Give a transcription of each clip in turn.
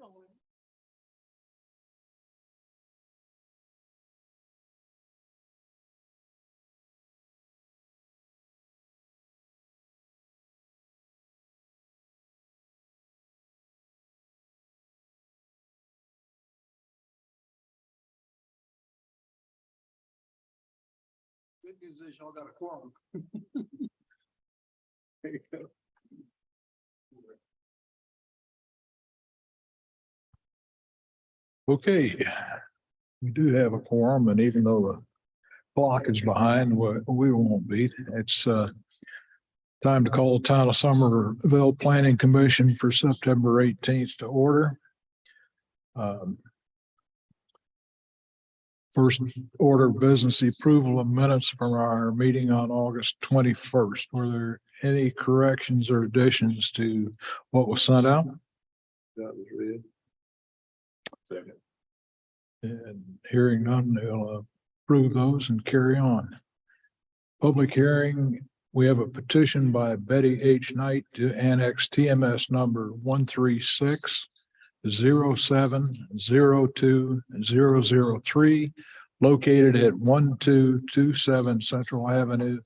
Good news is y'all got a quorum. There you go. Okay, we do have a quorum, and even though the clock is behind, we won't be. It's time to call the Town of Somerville Planning Commission for September 18th to order. First order of business, the approval of minutes from our meeting on August 21st. Were there any corrections or additions to what was sent out? That was read. Second. And hearing none, they'll approve those and carry on. Public hearing, we have a petition by Betty H. Knight to annex TMS number 136-07-02-003, located at 1227 Central Avenue,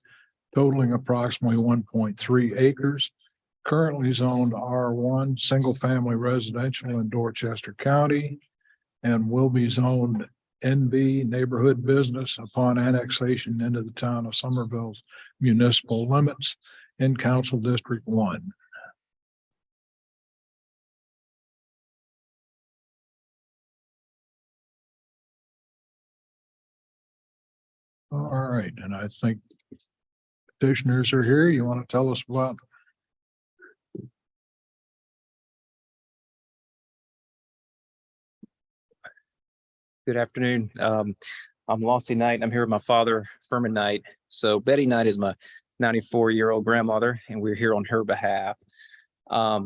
totaling approximately 1.3 acres, currently zoned R1, single family residential in Dorchester County, and will be zoned NB neighborhood business upon annexation into the Town of Somerville's municipal limits in Council District 1. All right, and I think petitioners are here. You want to tell us about? Good afternoon. I'm Lossie Knight. I'm here with my father, Furman Knight. So Betty Knight is my 94-year-old grandmother, and we're here on her behalf. I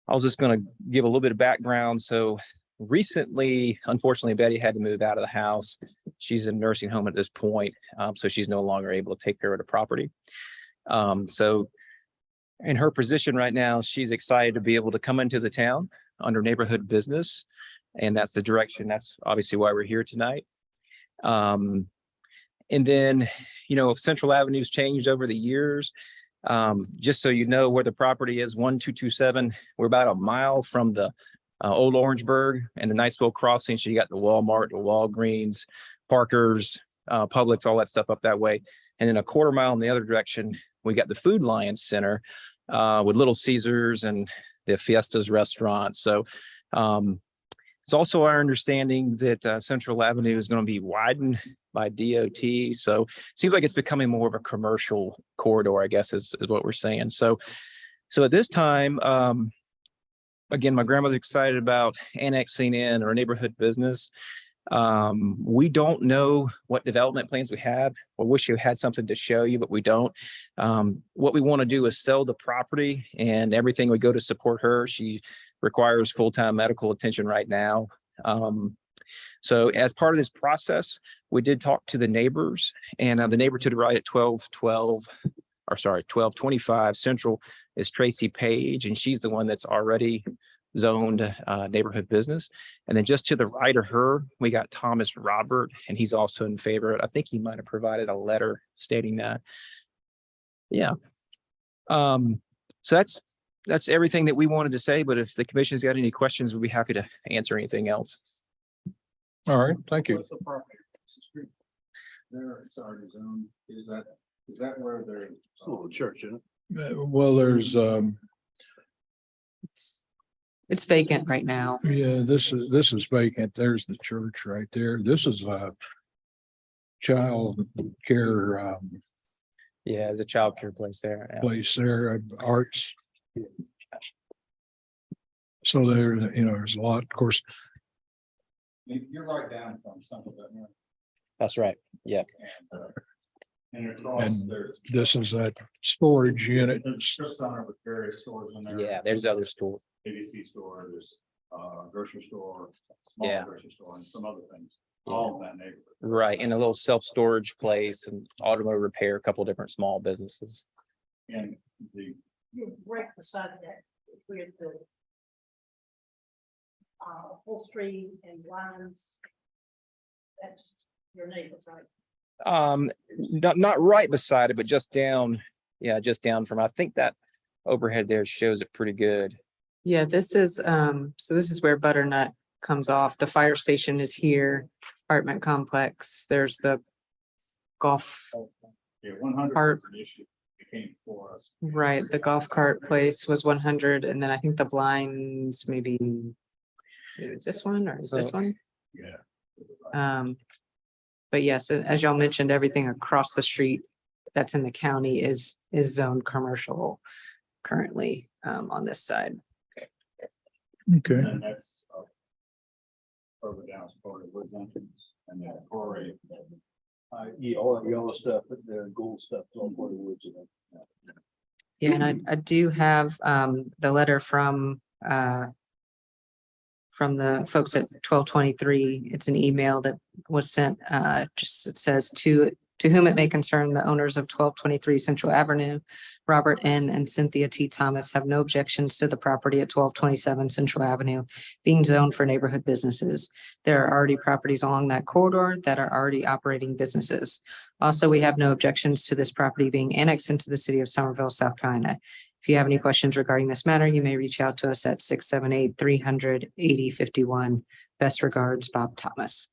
was just going to give a little bit of background. So recently, unfortunately, Betty had to move out of the house. She's in a nursing home at this point, so she's no longer able to take care of the property. So in her position right now, she's excited to be able to come into the town under neighborhood business. And that's the direction. That's obviously why we're here tonight. And then, you know, Central Avenue's changed over the years. Just so you know where the property is, 1227. We're about a mile from the old Orangeburg and the Niceville crossing. So you got the Walmart, the Walgreens, Parker's, Publix, all that stuff up that way. And then a quarter mile in the other direction, we got the Food Lion Center with Little Caesars and the Fiestas restaurant. So it's also our understanding that Central Avenue is going to be widened by DOT. So it seems like it's becoming more of a commercial corridor, I guess is what we're saying. So at this time, again, my grandmother's excited about annexing in our neighborhood business. We don't know what development plans we have. I wish we had something to show you, but we don't. What we want to do is sell the property, and everything would go to support her. She requires full-time medical attention right now. So as part of this process, we did talk to the neighbors, and the neighbor to the right at 1225 Central is Tracy Page, and she's the one that's already zoned neighborhood business. And then just to the right of her, we got Thomas Robert, and he's also in favor. I think he might have provided a letter stating that. Yeah. So that's everything that we wanted to say, but if the commission's got any questions, we'd be happy to answer anything else. All right, thank you. What's the property? There, it's already zoned. Is that where there's a little church in it? Well, there's It's vacant right now. yeah, this is vacant. There's the church right there. This is a child care Yeah, there's a child care place there. Yeah. place there, arts. So there, you know, there's a lot, of course. You're right down from something that. That's right. Yeah. And across And there's. this is that storage unit. There's strips on it with various stores in there. Yeah, there's the other store. ABC store, there's grocery store, Yeah. small grocery store, and some other things, all in that neighborhood. Right. And a little self-storage place and automotive repair, a couple different small businesses. And the, You break the side of that weird building. upholstery and blinds. That's your neighbor, right? Not right beside it, but just down, yeah, just down from, I think that overhead there shows it pretty good. Yeah, this is, so this is where Butternut comes off. The fire station is here, apartment complex. There's the golf, Yeah, 100 Part- was an issue that came for us. right, the golf cart place was 100, and then I think the blinds maybe this one or this So- one. Yeah. But yes, as y'all mentioned, everything across the street that's in the county is zoned commercial currently, on this side. Okay, And then that's further down, supported woods entrance and then Corey. Yeah, all that yellow stuff, the gold stuff, all part of the woods. Yeah, and I do have the letter from the folks at 1223. It's an email that was sent, just it says to whom it may concern, the owners of 1223 Central Avenue, Robert N. and Cynthia T. Thomas have no objections to the property at 1227 Central Avenue being zoned for neighborhood businesses. There are already properties along that corridor that are already operating businesses. Also, we have no objections to this property being annexed into the city of Somerville, South Carolina. If you have any questions regarding this matter, you may reach out to us at 678-300-8051. Best regards, Bob Thomas.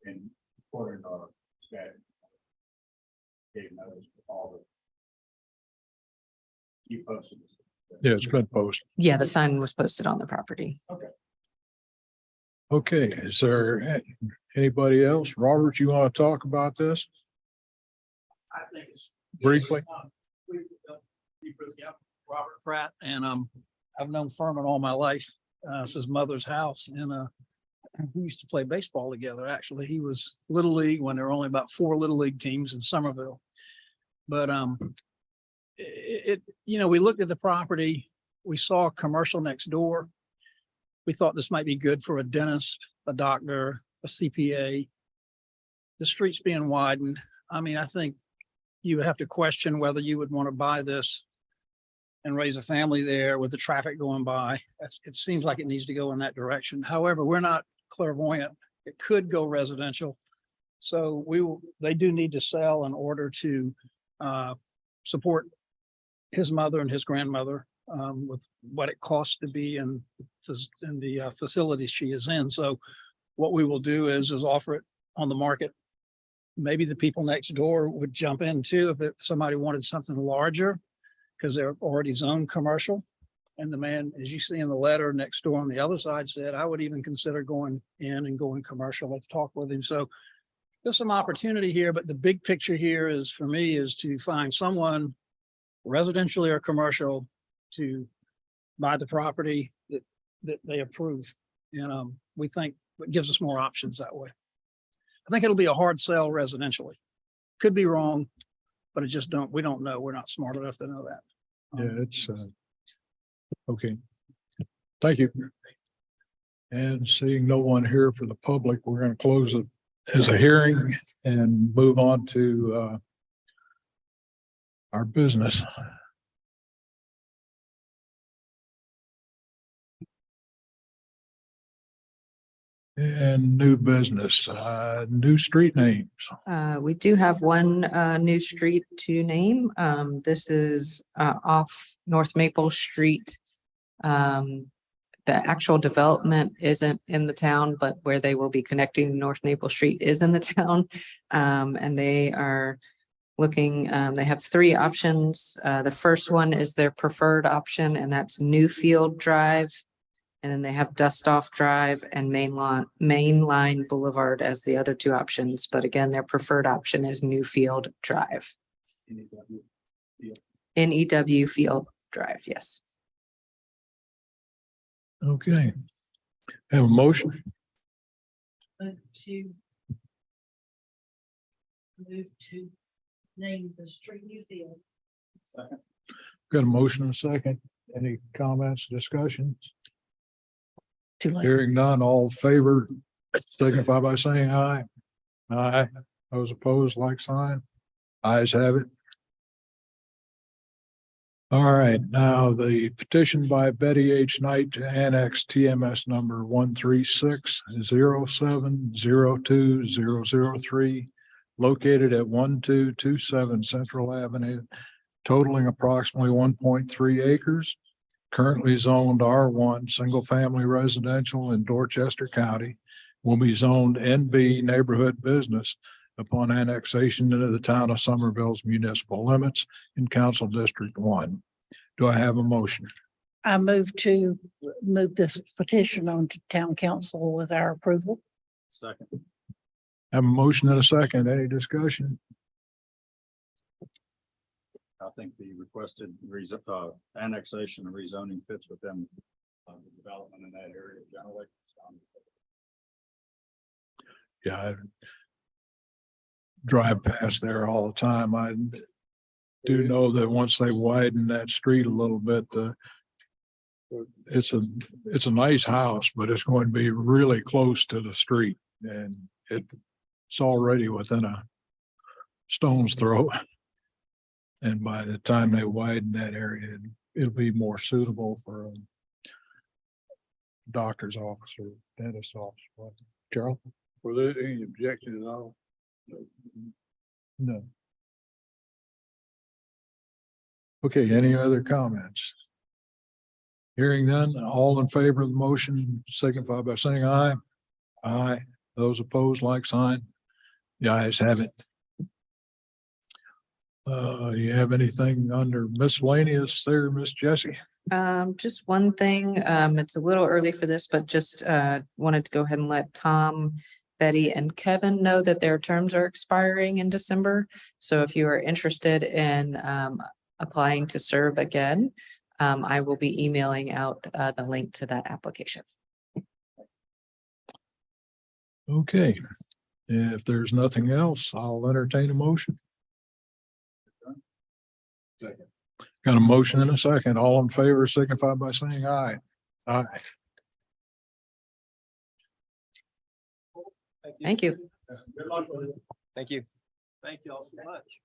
And according to that. Gave notice to all the. You posted. this. yeah, it's been posted. Yeah, the sign was posted on the property. Okay, is there anybody else? Robert, you want to talk about this I think it's. briefly? Robert Pratt, and I've known Furman all my life. It's his mother's house, and we used to play baseball together. Actually, he was Little League when there were only about 4 Little League teams in Somerville. But we looked at the property, we saw a commercial next door. We thought this might be good for a dentist, a doctor, a CPA. The street's being widened. I mean, I think you would have to question whether you would want to buy this and raise a family there with the traffic going by. It seems like it needs to go in that direction. However, we're not clairvoyant. It could go residential. So they do need to sell in order to support his mother and his grandmother with what it costs to be in the facility she is in. So what we will do is offer it on the market. Maybe the people next door would jump in too if somebody wanted something larger, because they're already zoned commercial. And the man, as you see in the letter next door on the other side, said, I would even consider going in and going commercial. Let's talk with him. So there's some opportunity here, but the big picture here is, for me, is to find someone residentially or commercial to buy the property that they approve. And we think it gives us more options that way. I think it'll be a hard sell residentially. Could be wrong, but we don't know. We're not smart enough to know that. Yeah, it's okay. Thank you. And seeing no one here for the public, we're going to close it as a hearing and move on to our business. And new business, new street names. We do have one new street to name. This is off North Maple Street. The actual development isn't in the town, but where they will be connecting North Maple Street is in the town. And they are looking, they have 3 options. The first one is their preferred option, and that's Newfield Drive. And then they have Dust Off Drive and Mainline Boulevard as the other 2 options. But again, their preferred option is Newfield Drive. NEW Field Drive, yes. Okay. Have a motion. To move to name the street Newfield. Got a motion and a second. Any comments, discussions? Too late. Hearing none, all in favor, signify by saying aye. Aye. Those opposed, like sign. Ayes have it. All right, now the petition by Betty H. Knight to annex TMS number 13607020003, located at 1227 Central Avenue, totaling approximately 1.3 acres. Currently zoned R1, single family residential in Dorchester County, will be zoned NB neighborhood business upon annexation into the town of Somerville's municipal limits in Council District 1. Do I have a motion? I move to move this petition on to town council with our approval. Second. Have a motion and a second. Any discussion? I think the requested annexation and rezoning fits within the development in that area generally. Yeah, I drive past there all the time. I do know that once they widen that street a little bit, it's a nice house, but it's going to be really close to the street, and it's already within a stone's throw. And by the time they widen that area, it'll be more suitable for a doctor's office or dentist's office. Gerald? Were there any objection at all? No. Okay, any other comments? Hearing none, all in favor of the motion signify by saying aye. Aye. Those opposed, like sign. The ayes have it. You have anything under miscellaneous there, Miss Jessie? Just one thing, it's a little early for this, but just wanted to go ahead and let Tom, Betty and Kevin know that their terms are expiring in December. So if you are interested in applying to serve again, I will be emailing out the link to that application. Okay, if there's nothing else, I'll entertain a motion. Second. Got a motion and a second. All in favor signify by saying aye. Aye. Thank you. Good luck with it. Thank you. Thank you all so much.